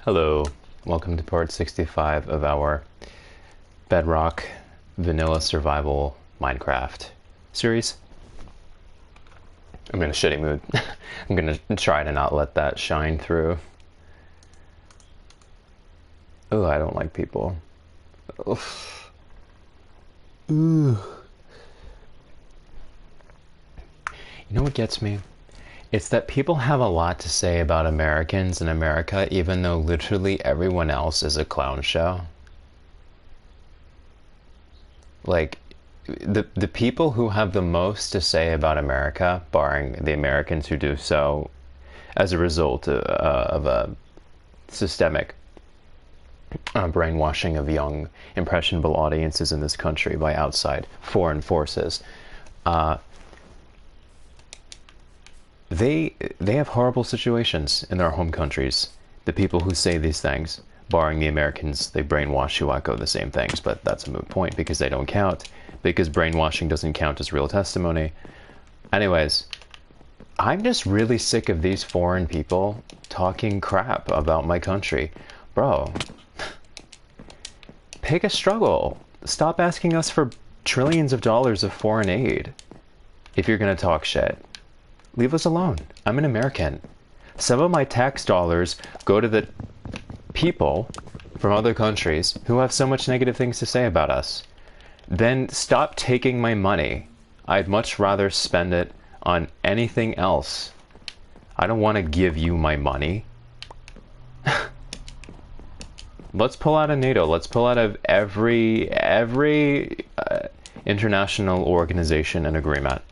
Hello, welcome to part 65 of our Bedrock Vanilla Survival Minecraft series. I'm in a shitty mood. I'm gonna try to not let that shine through. Oh, I don't like people. Oof. Ooh. You know what gets me? It's that people have a lot to say about Americans in America, even though literally everyone else is a clown show. Like, the people who have the most to say about America, barring the Americans who do so as a result of a systemic brainwashing of young, impressionable audiences in this country by outside foreign forces, they have horrible situations in their home countries. The people who say these things, barring the Americans, they brainwash who echo the same things, but that's a moot point because they don't count, because brainwashing doesn't count as real testimony. Anyways, I'm just really sick of these foreign people talking crap about my country. Bro, pick a struggle. Stop asking us for trillions of dollars of foreign aid if you're gonna talk shit. Leave us alone. I'm an American. Some of my tax dollars go to the people from other countries who have so much negative things to say about us. Then stop taking my money. I'd much rather spend it on anything else. I don't want to give you my money. Let's pull out of NATO. Let's pull out of every international organization and agreement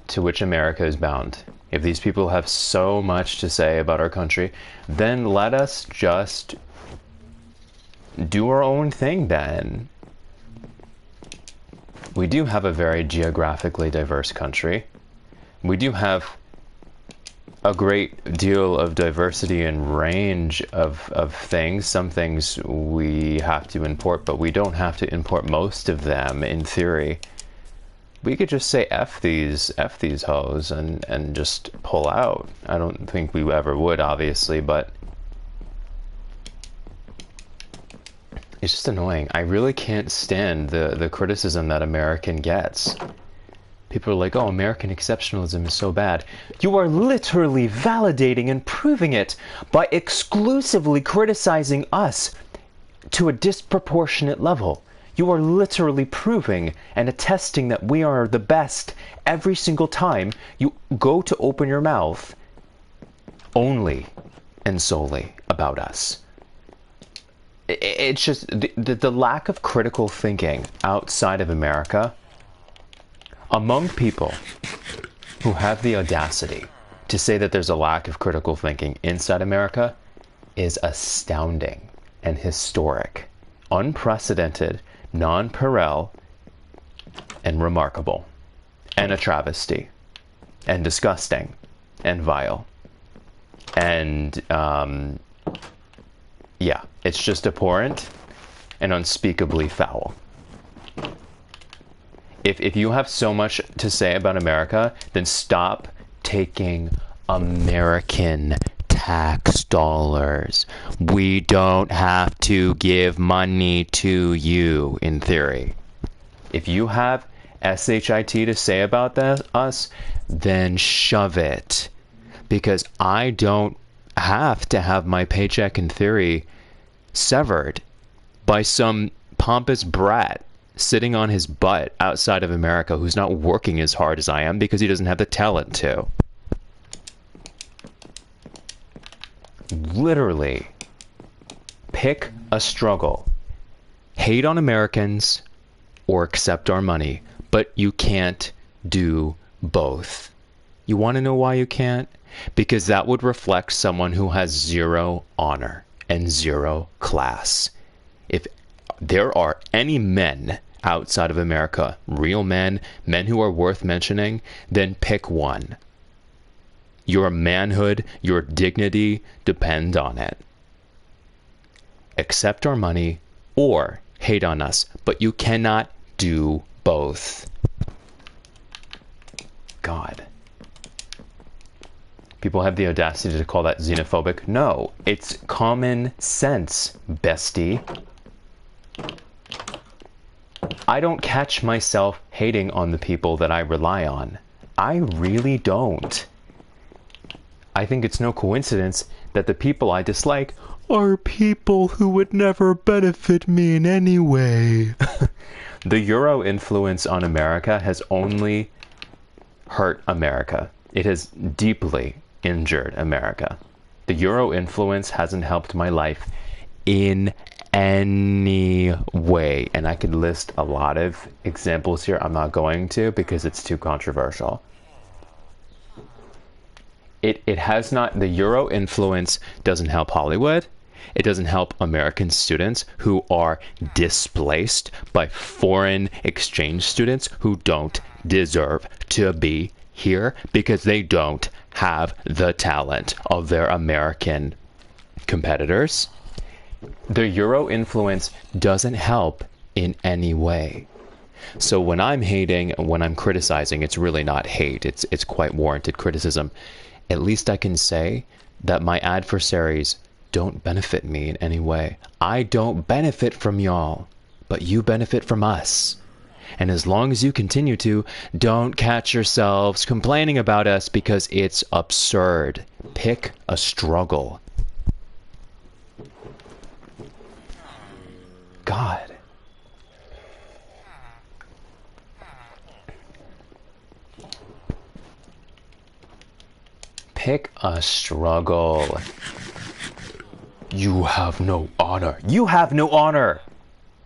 to which America is bound. If these people have so much to say about our country, then let us just do our own thing then. We do have a very geographically diverse country. We do have a great deal of diversity and range of things. Some things we have to import, but we don't have to import most of them in theory. We could just say F these hoes and just pull out. I don't think we ever would, obviously, but it's just annoying. I really can't stand the criticism that American gets. People are like, oh, American exceptionalism is so bad. You are literally validating and proving it by exclusively criticizing us to a disproportionate level. You are literally proving and attesting that we are the best every single time you go to open your mouth only and solely about us. It's just the lack of critical thinking outside of America among people who have the audacity to say that there's a lack of critical thinking inside America is astounding and historic, unprecedented, non-Perel, and remarkable, and a travesty, and disgusting, and vile. And, yeah, it's just abhorrent and unspeakably foul. If you have so much to say about America, then stop taking American tax dollars. We don't have to give money to you, in theory. If you have shit to say about us, then shove it. Because I don't have to have my paycheck, in theory, severed by some pompous brat sitting on his butt outside of America who's not working as hard as I am because he doesn't have the talent to. Literally, pick a struggle. Hate on Americans or accept our money, but you can't do both. You want to know why you can't? Because that would reflect someone who has zero honor and zero class. If there are any men outside of America, real men, men who are worth mentioning, then pick one. Your manhood, your dignity depend on it. Accept our money or hate on us, but you cannot do both. God. People have the audacity to call that xenophobic. No, it's common sense, bestie. I don't catch myself hating on the people that I rely on. I really don't. I think it's no coincidence that the people I dislike are people who would never benefit me in any way. The Euro influence on America has only hurt America. It has deeply injured America. The Euro influence hasn't helped my life in any way. And I could list a lot of examples here. I'm not going to because it's too controversial. It has not, the Euro influence doesn't help Hollywood. It doesn't help American students who are displaced by foreign exchange students who don't deserve to be here because they don't have the talent of their American competitors. The Euro influence doesn't help in any way. So when I'm hating, when I'm criticizing, it's really not hate. It's quite warranted criticism. At least I can say that my adversaries don't benefit me in any way. I don't benefit from y'all, but you benefit from us. And as long as you continue to, don't catch yourselves complaining about us because it's absurd. Pick a struggle. God. Pick a struggle. You have no honor. You have no honor.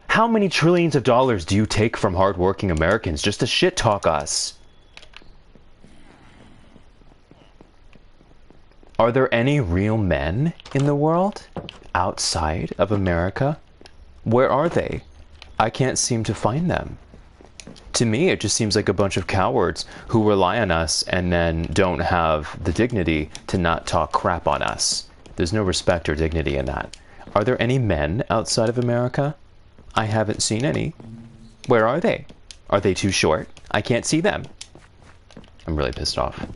How many trillions of dollars do you take from hardworking Americans just to shit talk us? Are there any real men in the world outside of America? Where are they? I can't seem to find them. To me, it just seems like a bunch of cowards who rely on us and then don't have the dignity to not talk crap on us. There's no respect or dignity in that. Are there any men outside of America? I haven't seen any. Where are they? Are they too short? I can't see them. I'm really pissed off.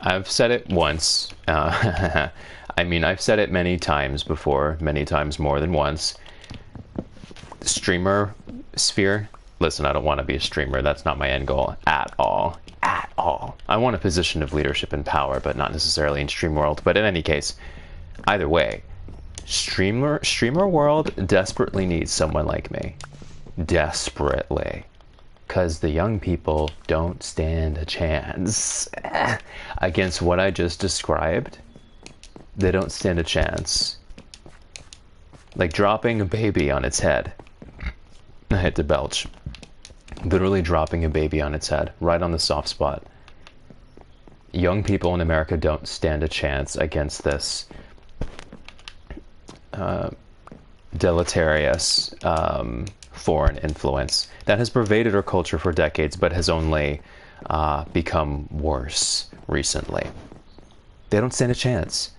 I've said it once. I mean, I've said it many times before, many times more than once. Streamer sphere. Listen, I don't want to be a streamer. That's not my end goal at all. At all. I want a position of leadership and power, but not necessarily in stream world. But in any case, either way, streamer world desperately needs someone like me. Desperately. Because the young people don't stand a chance against what I just described. They don't stand a chance. Like dropping a baby on its head. I had to belch. Literally dropping a baby on its head, right on the soft spot. Young people in America don't stand a chance against this deleterious foreign influence that has pervaded our culture for decades, but has only become worse recently. They don't stand a chance.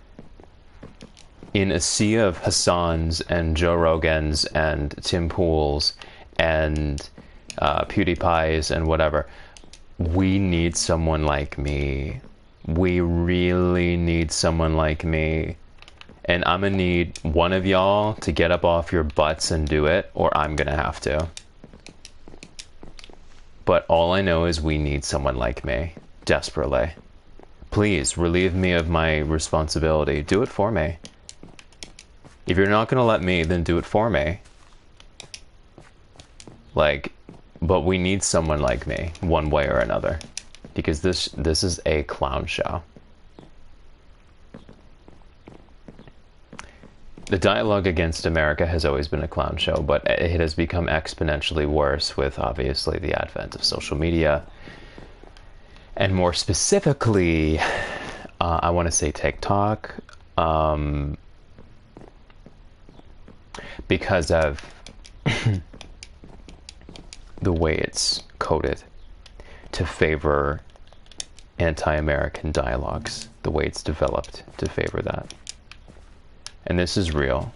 In a sea of Hassans and Joe Rogans and Tim Pools and PewDiePies and whatever, we need someone like me. We really need someone like me. And I'm gonna need one of y'all to get up off your butts and do it, or I'm gonna have to. But all I know is we need someone like me, desperately. Please, relieve me of my responsibility. Do it for me. If you're not gonna let me, then do it for me. Like, but we need someone like me, one way or another. Because this is a clown show. The dialogue against America has always been a clown show, but it has become exponentially worse with, obviously, the advent of social media. And more specifically, I want to say TikTok, because of the way it's coded to favor anti-American dialogues, the way it's developed to favor that. And this is real.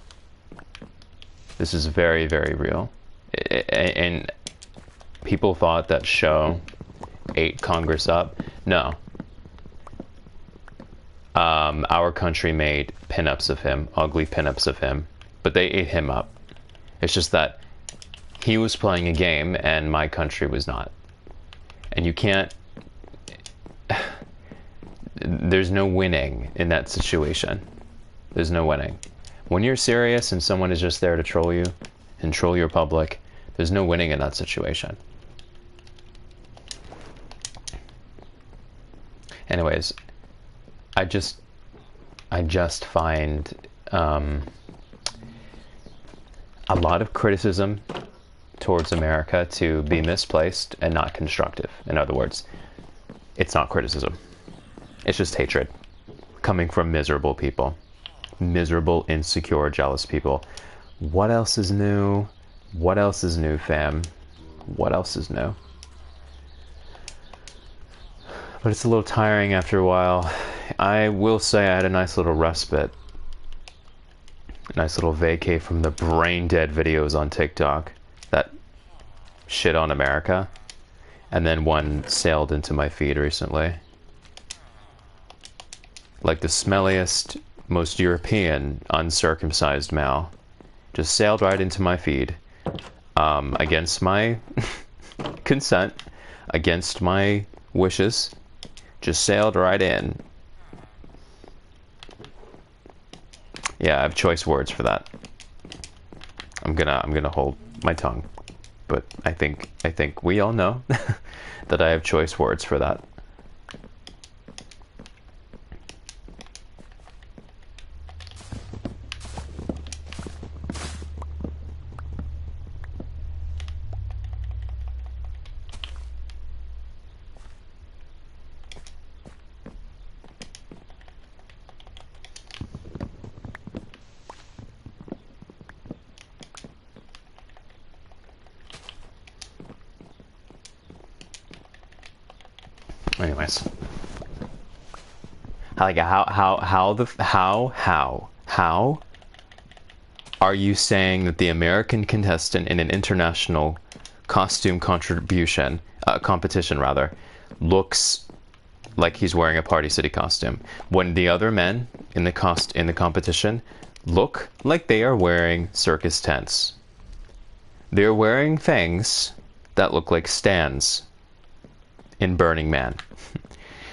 This is very, very real. And people thought that show ate Congress up. No. Our country made pinups of him, ugly pinups of him, but they ate him up. It's just that he was playing a game and my country was not. And you can't... There's no winning in that situation. There's no winning. When you're serious and someone is just there to troll you and troll your public, there's no winning in that situation. Anyways, I just find a lot of criticism towards America to be misplaced and not constructive. In other words, it's not criticism. It's just hatred coming from miserable people. Miserable, insecure, jealous people. What else is new? What else is new, fam? What else is new? But it's a little tiring after a while. I will say I had a nice little respite. A nice little vacay from the brain-dead videos on TikTok that shit on America. And then one sailed into my feed recently. Like the smelliest, most European, uncircumcised male. Just sailed right into my feed. Against my consent. Against my wishes. Just sailed right in. Yeah, I have choice words for that. I'm gonna hold my tongue. But I think we all know that I have choice words for that. Anyways, like how are you saying that the American contestant in an international costume competition looks like he's wearing a Party City costume when the other men in the competition look like they are wearing circus tents? They're wearing things that look like stands in Burning Man.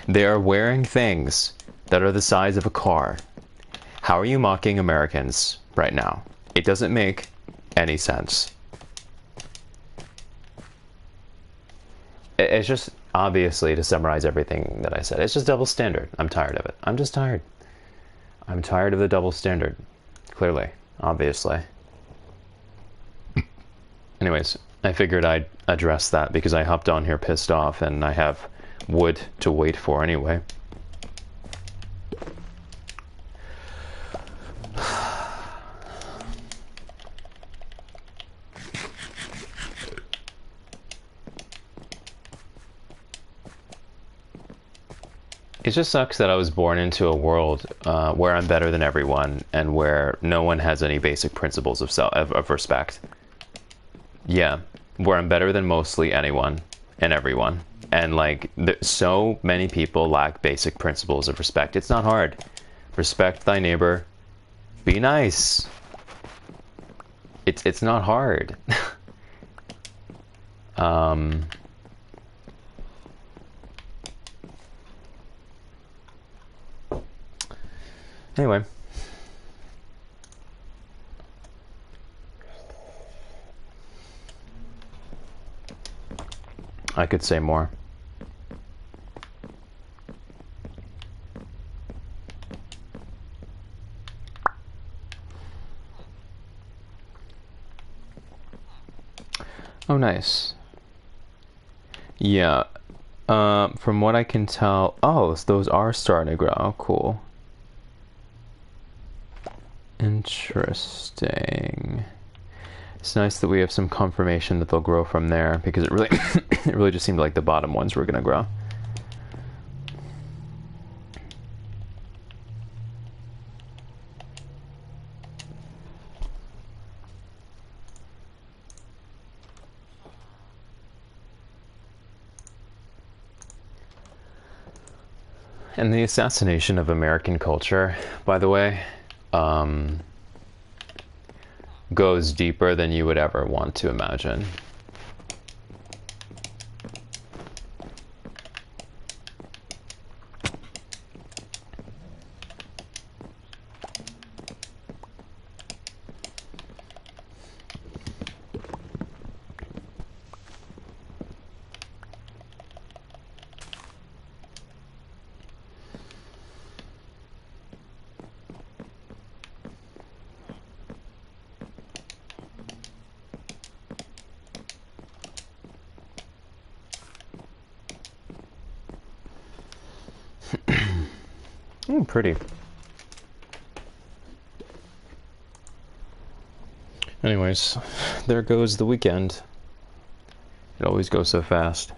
They are wearing things that are the size of a car. How are you mocking Americans right now? It doesn't make any sense. It's just, obviously, to summarize everything that I said, it's just double standard. I'm tired of it. I'm just tired. I'm tired of the double standard. Clearly. Obviously. Anyways, I figured I'd address that because I hopped on here pissed off and I have wood to wait for anyway. It just sucks that I was born into a world where I'm better than everyone and where no one has any basic principles of respect. Yeah, where I'm better than mostly anyone and everyone. And like, so many people lack basic principles of respect. It's not hard. Respect thy neighbor. Be nice. It's not hard. Anyway. I could say more. Oh, nice. Yeah. From what I can tell... Oh, those are starting to grow. Oh, cool. Interesting. It's nice that we have some confirmation that they'll grow from there, because it really it really just seemed like the bottom ones were gonna grow. And the assassination of American culture, by the way, goes deeper than you would ever want to imagine. Pretty. Anyways, there goes the weekend. It always goes so fast.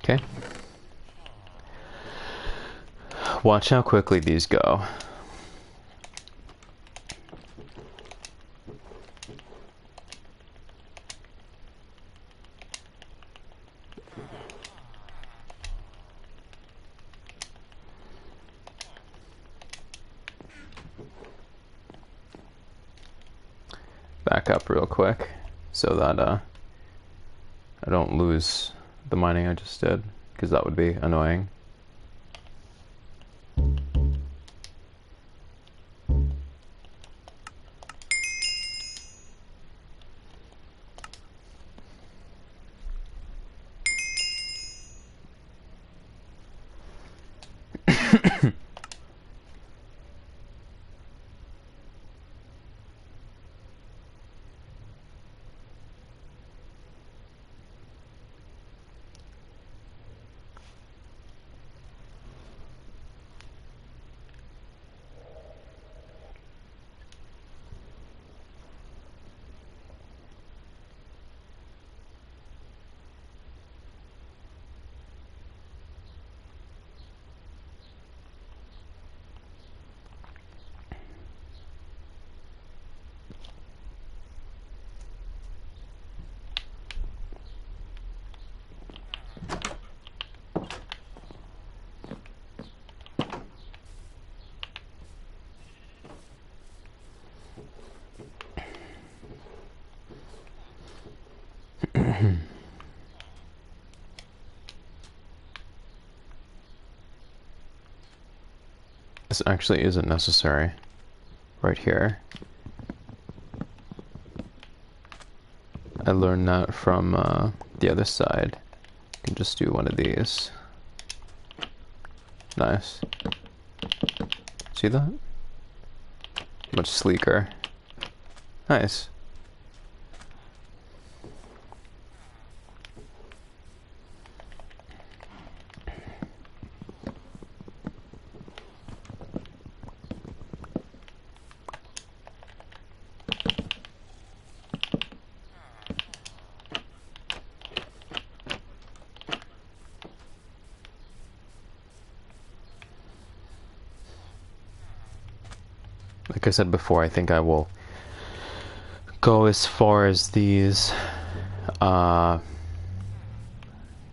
Okay. Watch how quickly these go. Back up real quick so that I don't lose the mining I just did, because that would be annoying. This actually isn't necessary right here. I learned that from the other side. You can just do one of these. Nice. See that? Much sleeker. Nice. Like I said before, I think I will go as far as these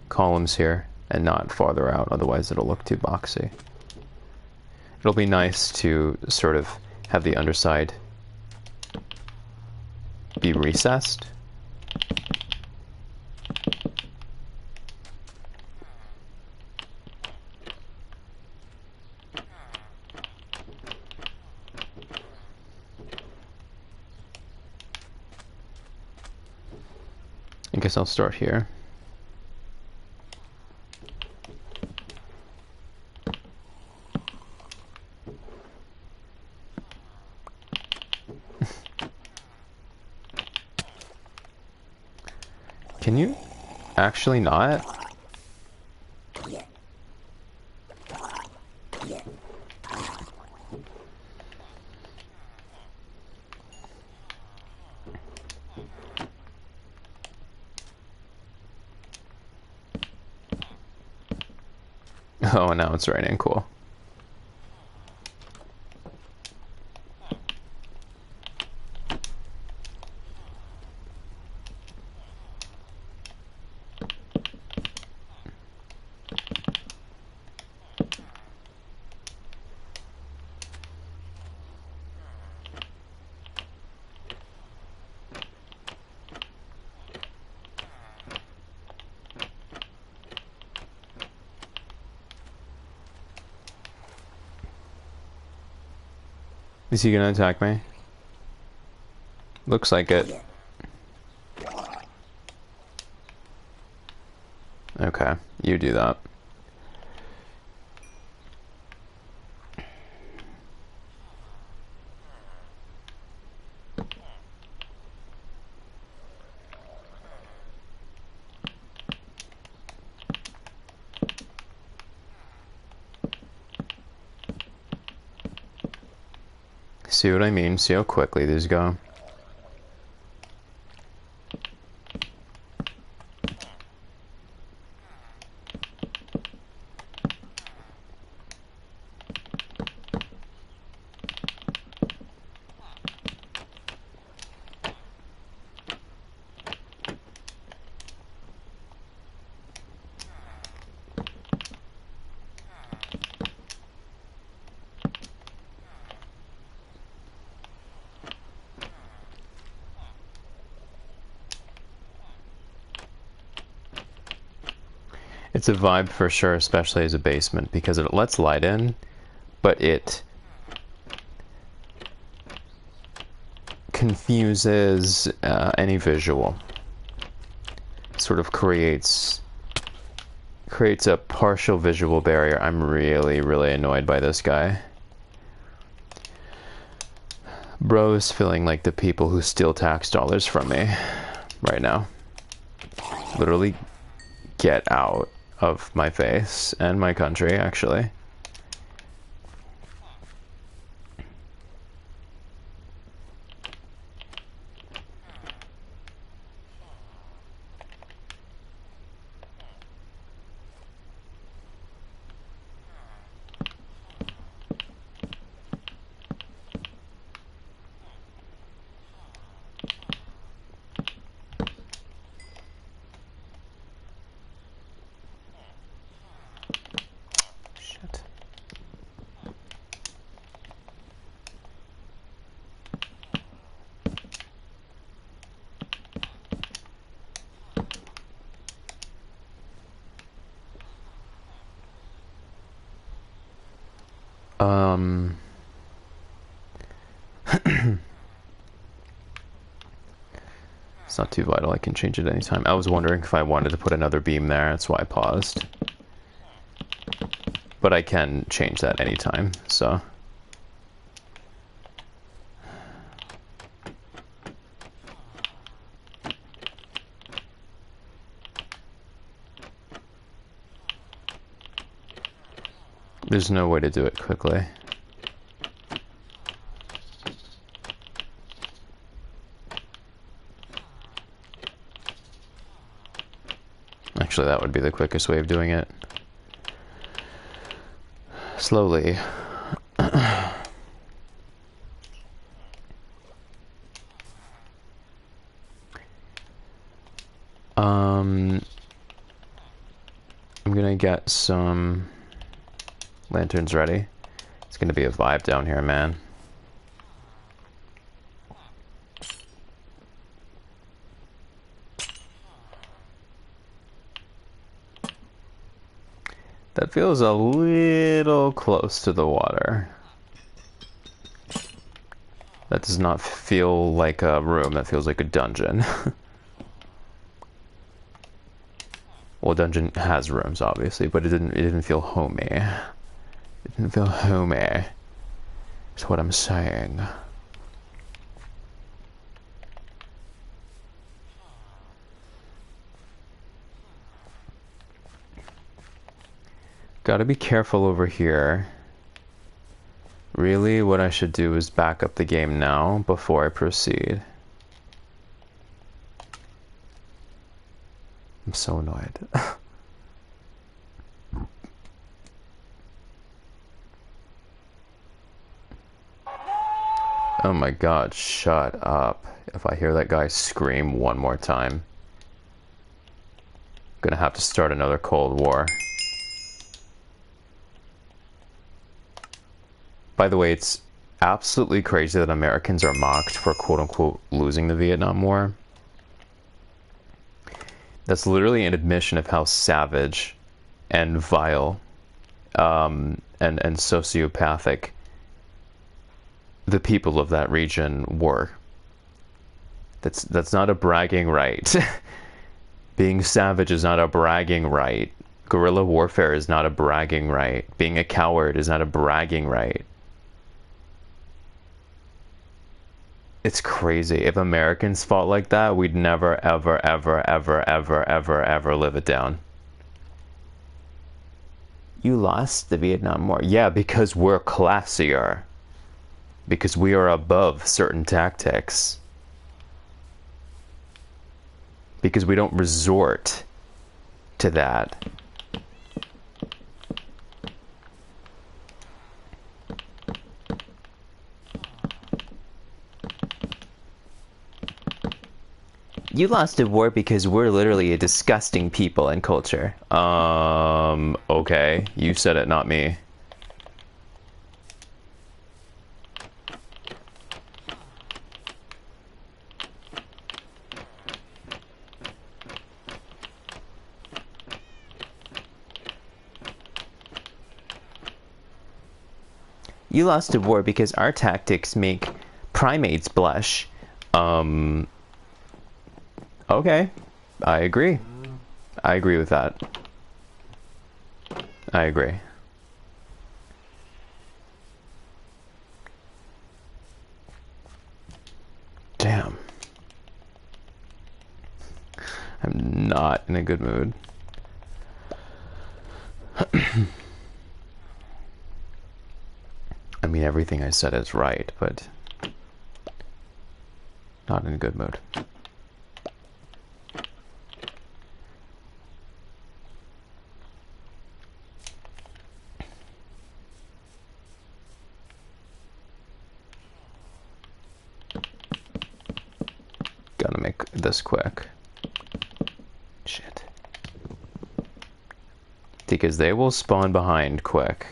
columns here and not farther out, otherwise it'll look too boxy. It'll be nice to sort of have the underside be recessed. guess I'll start here. Can you actually not? Oh, and now it's raining. Cool. Is he gonna attack me? Looks like it. Okay, you do that. See what I mean? See how quickly these go. It's a vibe for sure, especially as a basement, because it lets light in, but it confuses any visual. Sort of creates a partial visual barrier. I'm really annoyed by this guy. Bro's feeling like the people who steal tax dollars from me right now. Literally get out of my face and my country, actually. It's not too vital. I can change it anytime. I was wondering if I wanted to put another beam there. That's why I paused. But I can change that anytime, so. There's no way to do it quickly. Actually, that would be the quickest way of doing it. Slowly. I'm gonna get some lanterns ready. It's gonna be a vibe down here, man. That feels a little close to the water. That does not feel like a room, that feels like a dungeon. Well, dungeon has rooms, obviously, but it didn't feel homey. It didn't feel homey. That's what I'm saying. Gotta be careful over here. Really, what I should do is back up the game now before I proceed. I'm so annoyed. Oh my god, shut up. If I hear that guy scream one more time, I'm gonna have to start another Cold War. By the way, it's absolutely crazy that Americans are mocked for quote-unquote losing the Vietnam War. That's literally an admission of how savage and vile and sociopathic the people of that region were. That's not a bragging right. Being savage is not a bragging right. Guerrilla warfare is not a bragging right. Being a coward is not a bragging right. It's crazy. If Americans fought like that, we'd never, ever, ever, ever, ever, ever, ever live it down. You lost the Vietnam War. Yeah, because we're classier. Because we are above certain tactics. Because we don't resort to that. You lost a war because we're literally a disgusting people and culture. Okay. You said it, not me. You lost a war because our tactics make primates blush. Okay, I agree. I agree with that. I agree. Damn. I'm not in a good mood. I mean, everything I said is right, but not in a good mood. Gotta make this quick. Shit. Because they will spawn behind quick.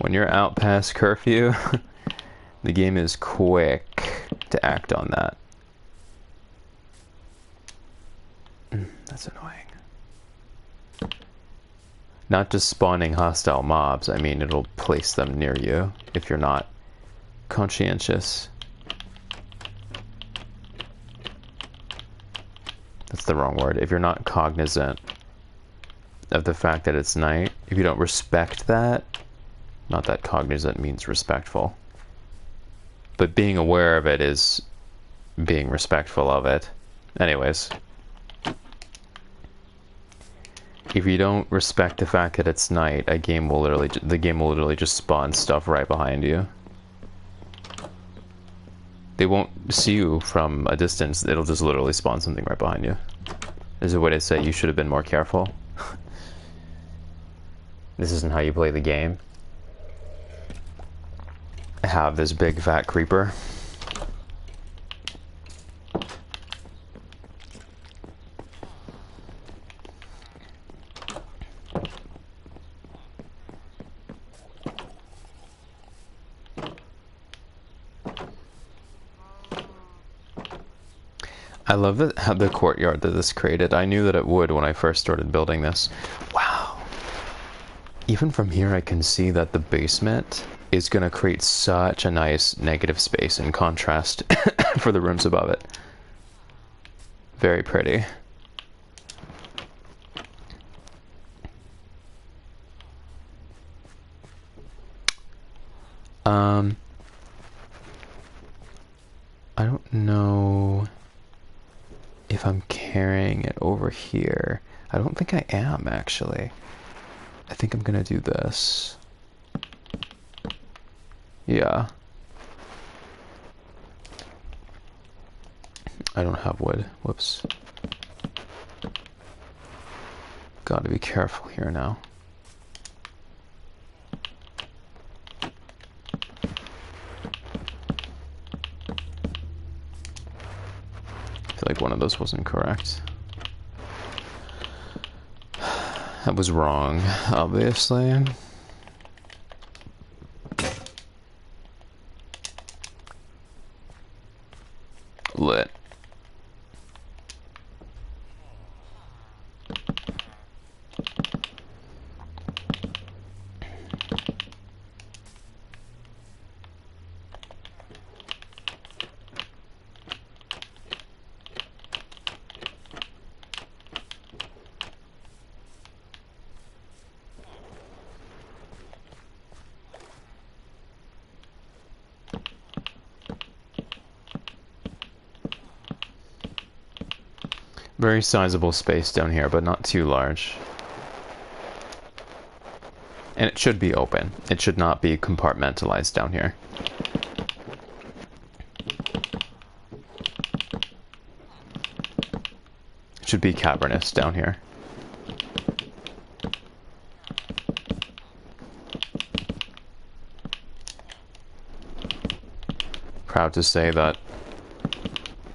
When you're out past curfew, the game is quick to act on that. That's annoying. Not just spawning hostile mobs, I mean it'll place them near you if you're not conscientious. That's the wrong word. If you're not cognizant of the fact that it's night, if you don't respect that, not that cognizant means respectful, but being aware of it is being respectful of it. Anyways. If you don't respect the fact that it's night, the game will literally just spawn stuff right behind you. They won't see you from a distance, it'll just literally spawn something right behind you. There's a way to say you should have been more careful. This isn't how you play the game. I have this big fat creeper. I love the courtyard that this created. I knew that it would when I first started building this. Wow. even from here I can see that the basement is going to create such a nice negative space in contrast for the rooms above it. Very pretty. I don't know if I'm carrying it over here. I don't think I am, actually. I think I'm gonna do this. Yeah. I don't have wood. Whoops. Gotta be careful here now. I feel like one of those wasn't correct. That was wrong, obviously. Lit. Very sizable space down here, but not too large. And it should be open. It should not be compartmentalized down here. It should be cavernous down here. Proud to say that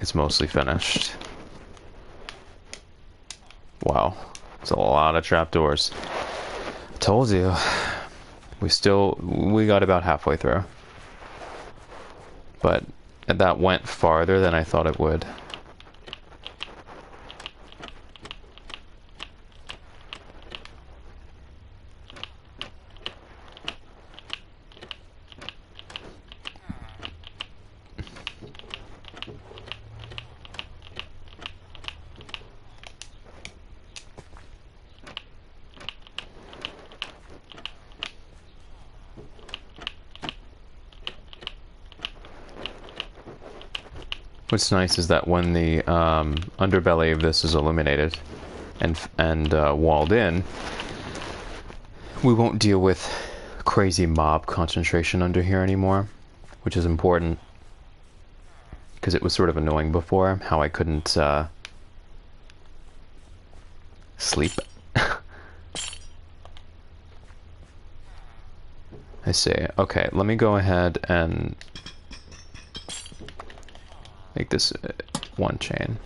it's mostly finished. Wow, it's a lot of trapdoors. Told you. We got about halfway through. But that went farther than I thought it would. What's nice is that when the underbelly of this is illuminated and walled in, we won't deal with crazy mob concentration under here anymore, which is important because it was sort of annoying before how I couldn't sleep. I see. Okay, let me go ahead and make this one chain.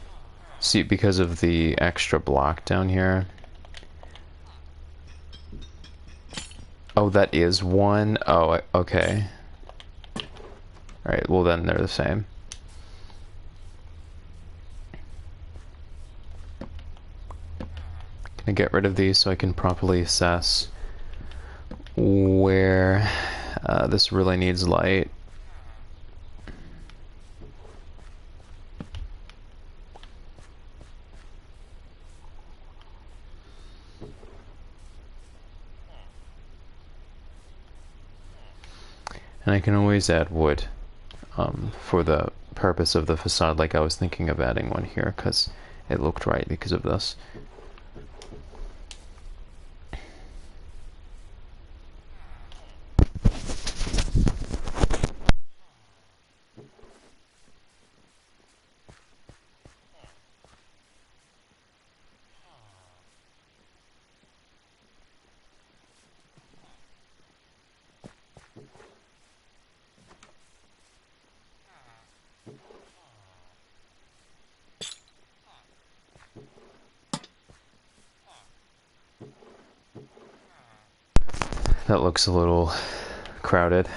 See, because of the extra block down here. Oh, that is one? Oh, okay. Alright, well then they're the same. Gonna get rid of these so I can properly assess where this really needs light. And I can always add wood for the purpose of the facade, like I was thinking of adding one here because it looked right because of this. That looks a little crowded.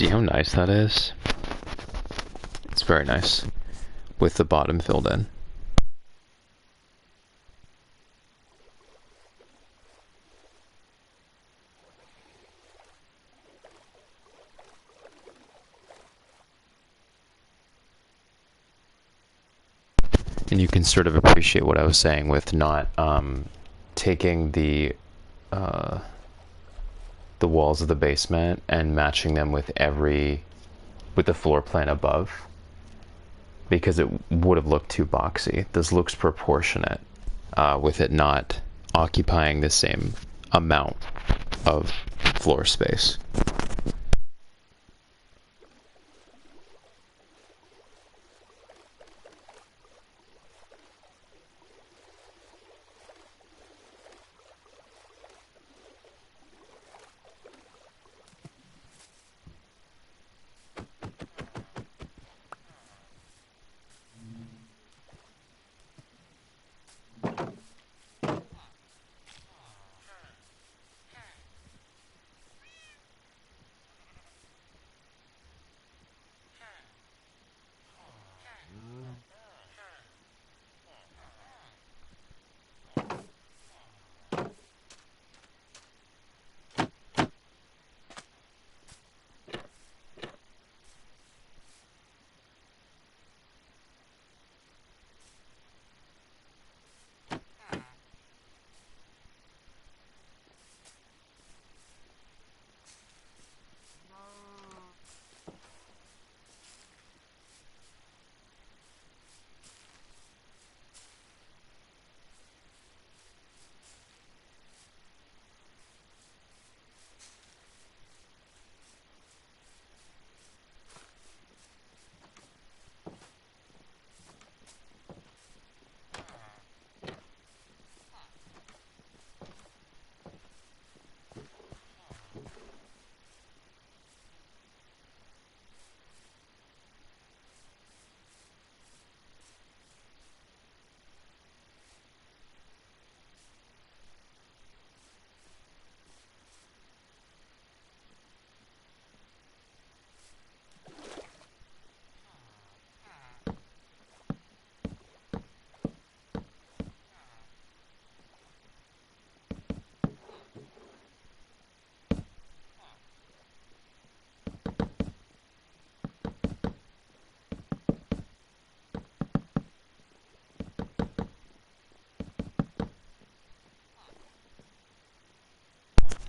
See how nice that is? It's very nice. With the bottom filled in. And you can sort of appreciate what I was saying with not taking the walls of the basement and matching them with the floor plan above, because it would have looked too boxy. This looks proportionate with it not occupying the same amount of floor space.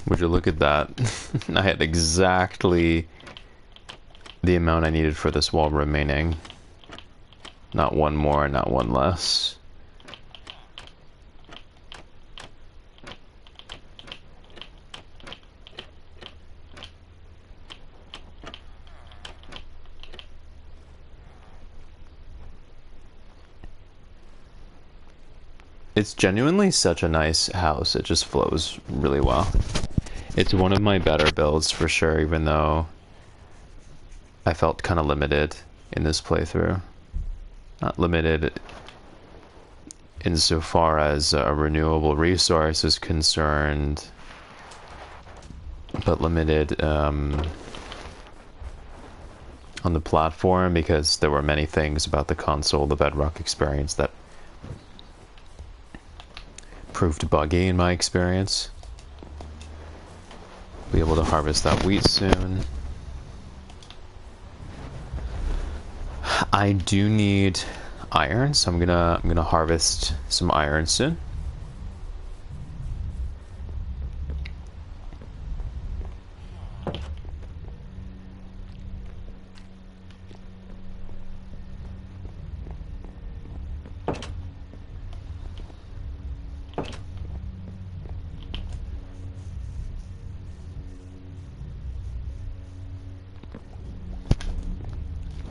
Would you look at that? I had exactly the amount I needed for this wall remaining. Not one more, not one less. It's genuinely such a nice house. It just flows really well. It's one of my better builds for sure, even though I felt kind of limited in this playthrough. Not limited insofar as a renewable resource is concerned, but limited on the platform, because there were many things about the console, the Bedrock experience, that proved buggy in my experience. Be able to harvest that wheat soon. I do need iron, so I'm gonna harvest some iron soon.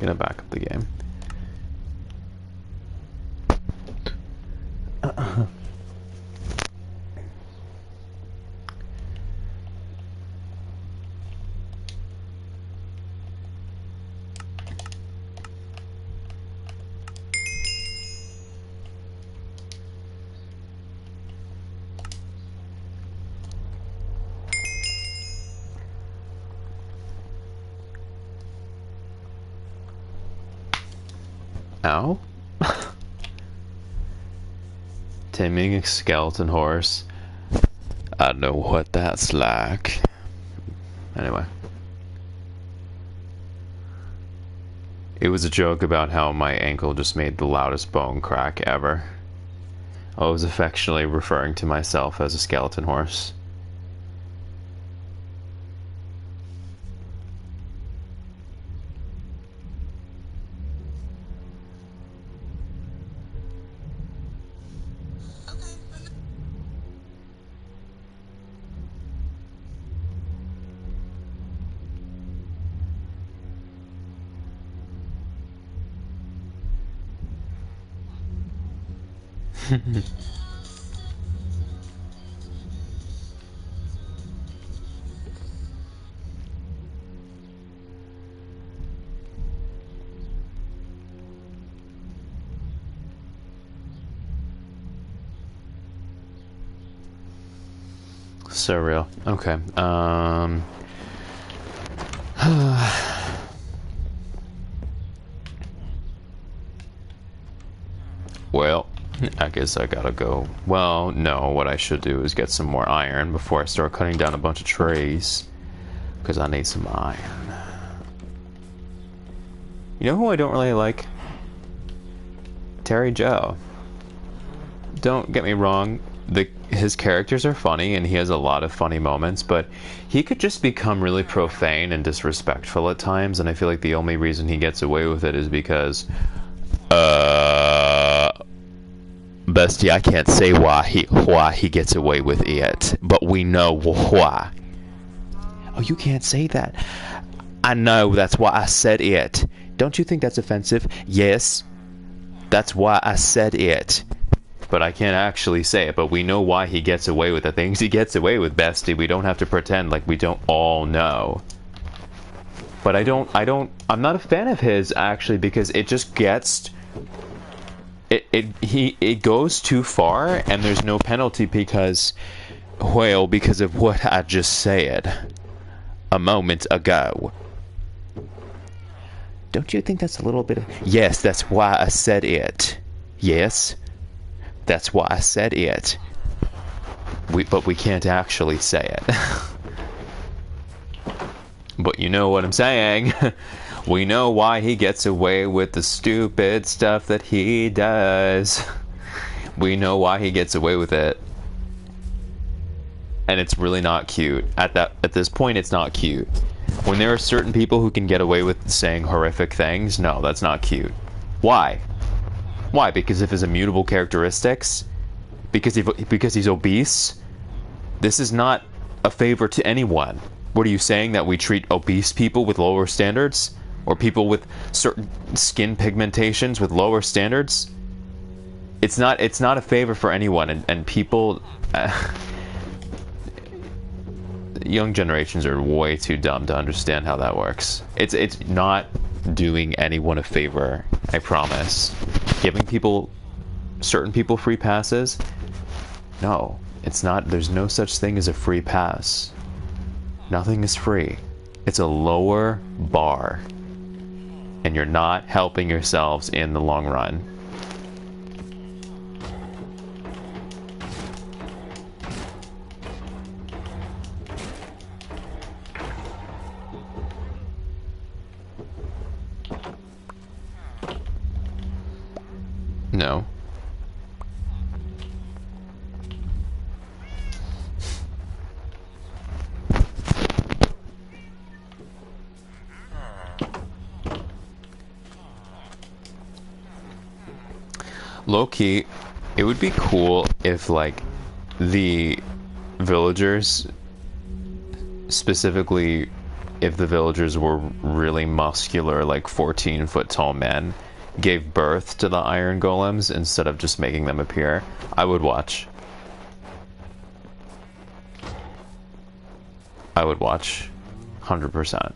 Gonna back up the game. Ow? Taming a skeleton horse. I know what that's like. Anyway. It was a joke about how my ankle just made the loudest bone crack ever. I was affectionately referring to myself as a skeleton horse. Surreal. Okay. Well, I guess I gotta go. Well, no, what I should do is get some more iron before I start cutting down a bunch of trees. Because I need some iron. You know who I don't really like? Terry Joe. Don't get me wrong, his characters are funny and he has a lot of funny moments, but he could just become really profane and disrespectful at times, and I feel like the only reason he gets away with it is because Bestie, I can't say why he gets away with it, but we know why. Oh, you can't say that. I know, that's why I said it. Don't you think that's offensive? Yes. That's why I said it. But I can't actually say it, but we know why he gets away with the things he gets away with, Bestie. We don't have to pretend like we don't all know. But I'm not a fan of his, actually, because it just gets... It goes too far, and there's no penalty because of what I just said a moment ago. Don't you think that's a little bit of... Yes, that's why I said it. Yes, that's why I said it. But we can't actually say it. But you know what I'm saying. We know why he gets away with the stupid stuff that he does. We know why he gets away with it. And it's really not cute. At this point, it's not cute. When there are certain people who can get away with saying horrific things, no, that's not cute. Why? Why? Because of his immutable characteristics? Because he's obese? This is not a favor to anyone. What are you saying, that we treat obese people with lower standards? Or people with certain skin pigmentations with lower standards? It's not a favor for anyone, and people... young generations are way too dumb to understand how that works. It's not doing anyone a favor, I promise. Giving certain people free passes? No, it's not. There's no such thing as a free pass. Nothing is free. It's a lower bar. And you're not helping yourselves in the long run. No. Low-key, it would be cool if, like, the villagers, specifically if the villagers were really muscular, like 14-foot tall men, gave birth to the iron golems instead of just making them appear. I would watch. I would watch. 100%.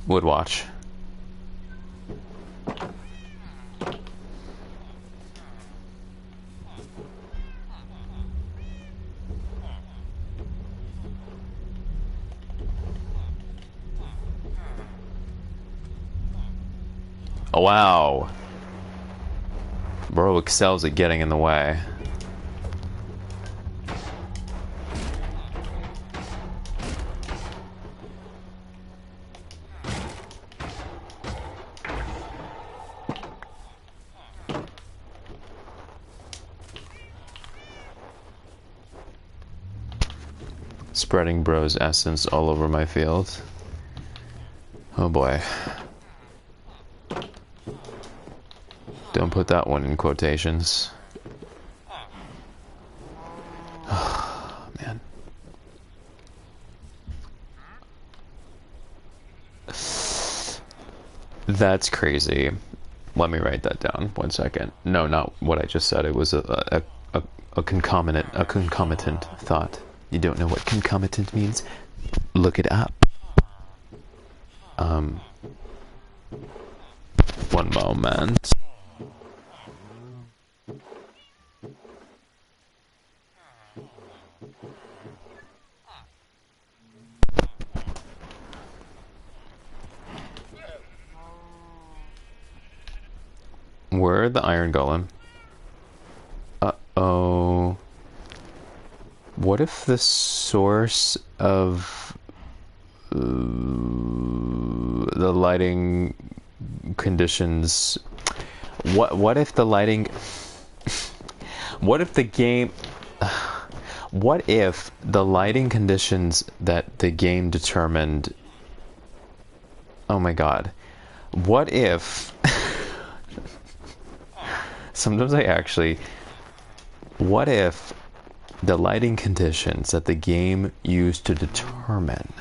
Would watch. Oh, wow. Bro excels at getting in the way. Spreading bro's essence all over my field. Oh boy. Don't put that one in quotations. Oh, man. That's crazy. Let me write that down. 1 second. No, not what I just said. It was a concomitant thought. You don't know what concomitant means? Look it up. One moment. Where the iron golem? Uh-oh. What if the source of the lighting conditions... What if the lighting... What if the game... What if the lighting conditions that the game determined... Oh my god. What if... Sometimes I actually... What if the lighting conditions that the game used to determine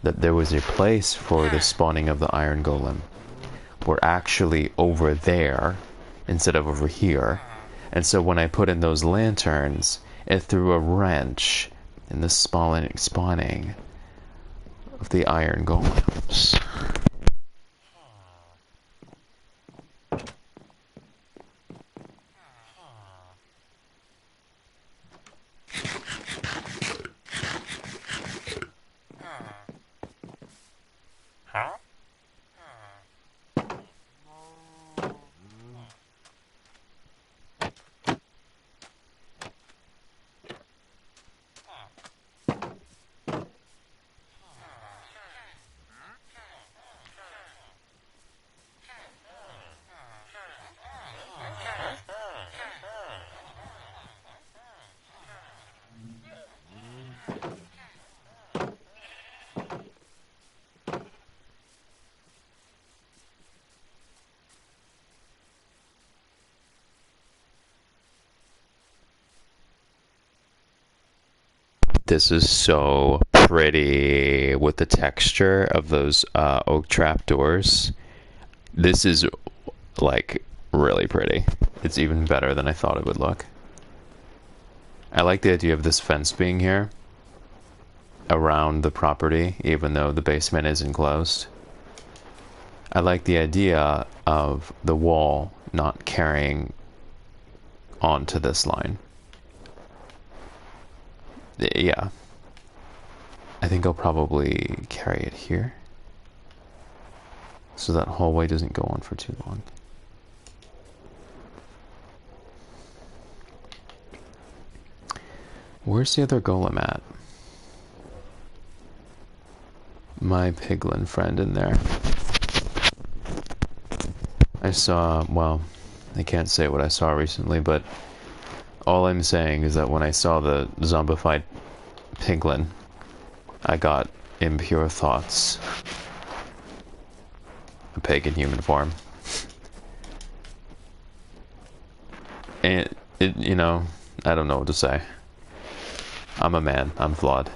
that there was a place for the spawning of the iron golem were actually over there instead of over here? And so when I put in those lanterns, it threw a wrench in the spawning of the iron golems. This is so pretty with the texture of those oak trapdoors. This is like really pretty. It's even better than I thought it would look. I like the idea of this fence being here around the property, even though the basement is enclosed. I like the idea of the wall not carrying onto this line. Yeah. I think I'll probably carry it here so that hallway doesn't go on for too long. Where's the other golem at? My piglin friend in there. I saw, well, I can't say what I saw recently, but all I'm saying is that when I saw the zombified piglin, I got impure thoughts. A pagan human form. And it, you know, I don't know what to say. I'm a man. I'm flawed.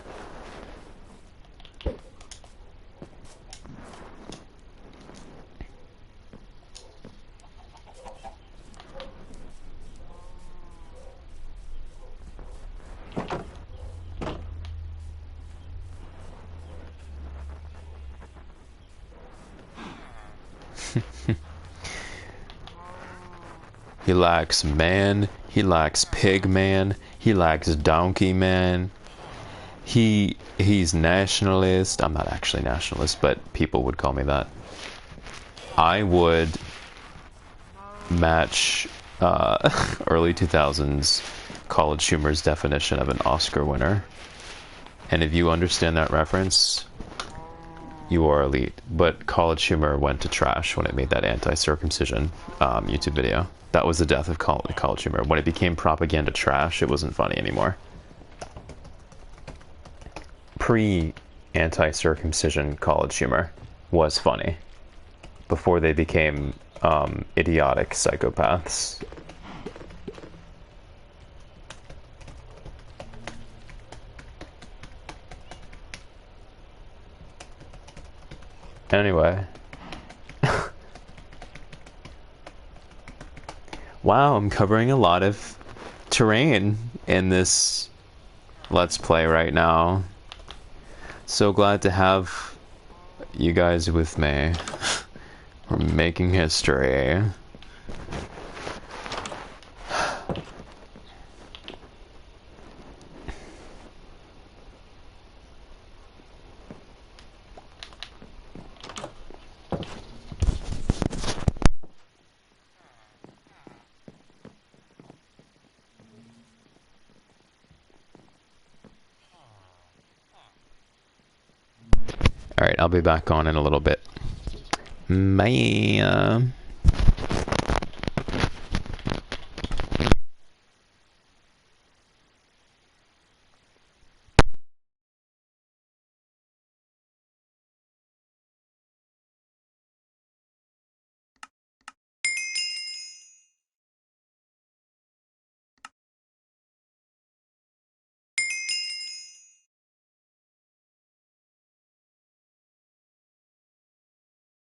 He lacks man, he lacks pig man, he lacks donkey man. He's nationalist. I'm not actually nationalist, but people would call me that. I would match early 2000s College Humor's definition of an Oscar winner. And if you understand that reference, you are elite. But College Humor went to trash when it made that anti-circumcision YouTube video. That was the death of College Humor. When it became propaganda trash, it wasn't funny anymore. Pre-anti-circumcision College Humor was funny. Before they became idiotic psychopaths. Anyway. Wow, I'm covering a lot of terrain in this Let's Play right now. So glad to have you guys with me. We're making history. Alright, I'll be back on in a little bit. Bye.